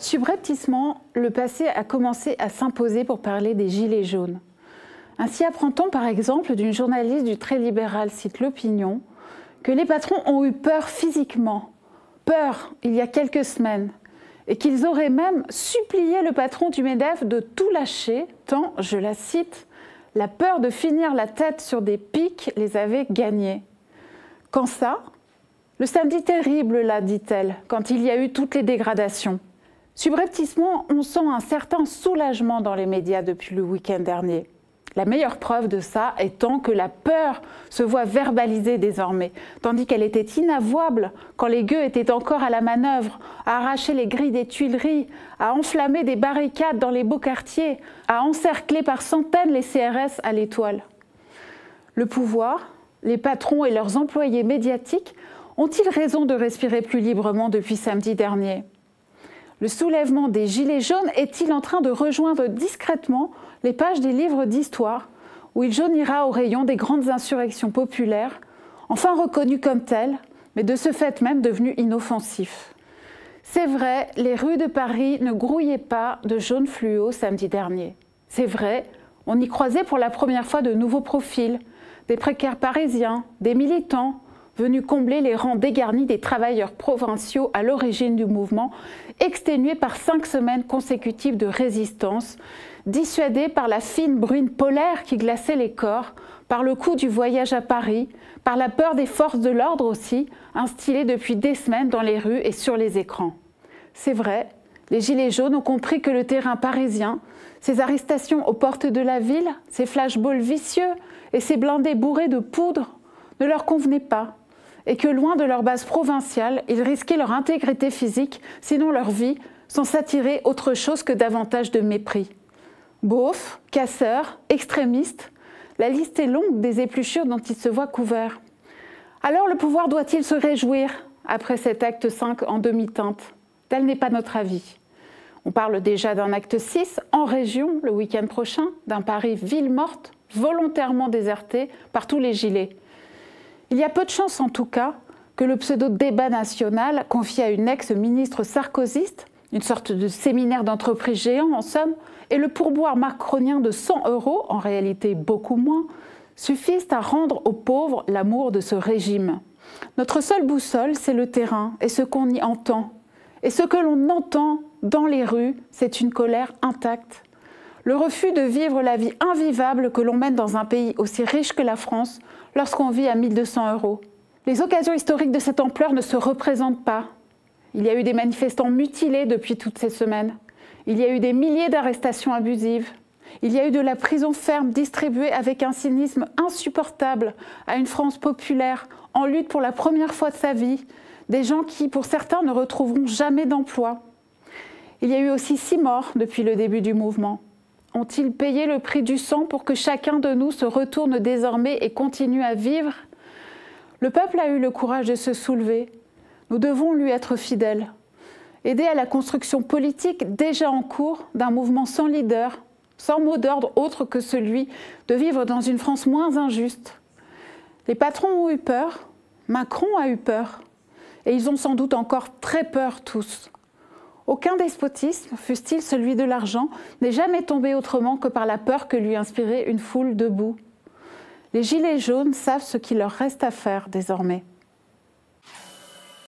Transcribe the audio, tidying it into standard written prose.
Subrepticement, le passé a commencé à s'imposer pour parler des Gilets jaunes. Ainsi apprend-on par exemple d'une journaliste du très libéral site L'Opinion que les patrons ont eu peur physiquement, peur il y a quelques semaines, et qu'ils auraient même supplié le patron du MEDEF de tout lâcher, tant, je la cite, « la peur de finir la tête sur des pics les avait gagnés ». Quand ça? Le samedi terrible, là, dit-elle, quand il y a eu toutes les dégradations. Subrepticement, on sent un certain soulagement dans les médias depuis le week-end dernier. La meilleure preuve de ça étant que la peur se voit verbalisée désormais, tandis qu'elle était inavouable quand les gueux étaient encore à la manœuvre, à arracher les grilles des Tuileries, à enflammer des barricades dans les beaux quartiers, à encercler par centaines les CRS à l'Étoile. Le pouvoir, les patrons et leurs employés médiatiques ont-ils raison de respirer plus librement depuis samedi dernier ? Le soulèvement des Gilets jaunes est-il en train de rejoindre discrètement les pages des livres d'histoire où il jaunira au rayon des grandes insurrections populaires, enfin reconnues comme telles, mais de ce fait même devenues inoffensifs? C'est vrai, les rues de Paris ne grouillaient pas de jaune fluo samedi dernier. C'est vrai, on y croisait pour la première fois de nouveaux profils, des précaires parisiens, des militants, venus combler les rangs dégarnis des travailleurs provinciaux à l'origine du mouvement, exténués par 5 semaines consécutives de résistance, dissuadés par la fine bruine polaire qui glaçait les corps, par le coût du voyage à Paris, par la peur des forces de l'ordre aussi, instillées depuis des semaines dans les rues et sur les écrans. C'est vrai, les Gilets jaunes ont compris que le terrain parisien, ces arrestations aux portes de la ville, ces flashballs vicieux et ces blindés bourrés de poudre ne leur convenaient pas, et que loin de leur base provinciale, ils risquaient leur intégrité physique, sinon leur vie, sans s'attirer autre chose que davantage de mépris. Beaufs, casseurs, extrémistes, la liste est longue des épluchures dont ils se voient couverts. Alors le pouvoir doit-il se réjouir après cet acte 5 en demi-teinte? Tel n'est pas notre avis. On parle déjà d'un acte 6 en région le week-end prochain, d'un Paris ville morte, volontairement déserté par tous les gilets. Il y a peu de chances en tout cas que le pseudo-débat national confié à une ex-ministre sarkozyste, une sorte de séminaire d'entreprise géant en somme, et le pourboire macronien de 100 €, en réalité beaucoup moins, suffisent à rendre aux pauvres l'amour de ce régime. Notre seule boussole, c'est le terrain et ce qu'on y entend. Et ce que l'on entend dans les rues, c'est une colère intacte. Le refus de vivre la vie invivable que l'on mène dans un pays aussi riche que la France lorsqu'on vit à 1 200 €. Les occasions historiques de cette ampleur ne se représentent pas. Il y a eu des manifestants mutilés depuis toutes ces semaines. Il y a eu des milliers d'arrestations abusives. Il y a eu de la prison ferme distribuée avec un cynisme insupportable à une France populaire en lutte pour la première fois de sa vie, des gens qui, pour certains, ne retrouveront jamais d'emploi. Il y a eu aussi 6 morts depuis le début du mouvement. Ont-ils payé le prix du sang pour que chacun de nous se retourne désormais et continue à vivre? Le peuple a eu le courage de se soulever. Nous devons lui être fidèles. Aider à la construction politique déjà en cours d'un mouvement sans leader, sans mot d'ordre autre que celui de vivre dans une France moins injuste. Les patrons ont eu peur, Macron a eu peur, et ils ont sans doute encore très peur tous. Aucun despotisme, fût-il celui de l'argent, n'est jamais tombé autrement que par la peur que lui inspirait une foule debout. Les Gilets jaunes savent ce qu'il leur reste à faire désormais.